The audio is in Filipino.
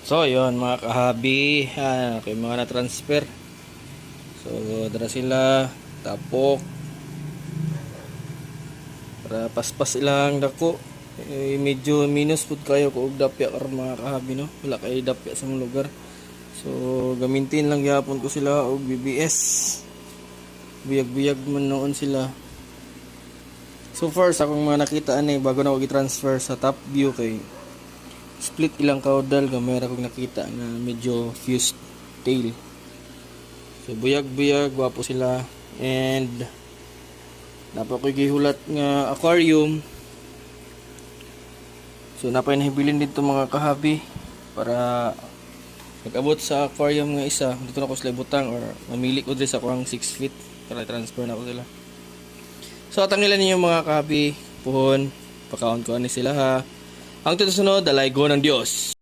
So, yon mga kahabi, kay mga na-transfer. So, dara sila, tapok, para paspas ilang dako. Medyo minus food kayo ko og dapya karon mga kahabi, no? Wala kay dapya sa mga lugar. So, gamitin lang gyapon ko sila og BBS. Buyag-buyag man noon sila. So far sa akong mga nakita ani bago na ako i-transfer sa top view kay split ilang caudal gamay ra kog nakita na medyo fused tail. So buyag-buyag wapo sila and napa ko gihulat nga aquarium. So napay nahibilin dito mga kahabi para nag-abot sa aquarium nga isa dito na ko sila butang or mamili ko diri sa kuang 6 feet para transfer na ko sila. So tangilan ninyo mga kahabi, puhon, pakaon ko ani sila ha. Ang tusunod, dalay go ng Diyos.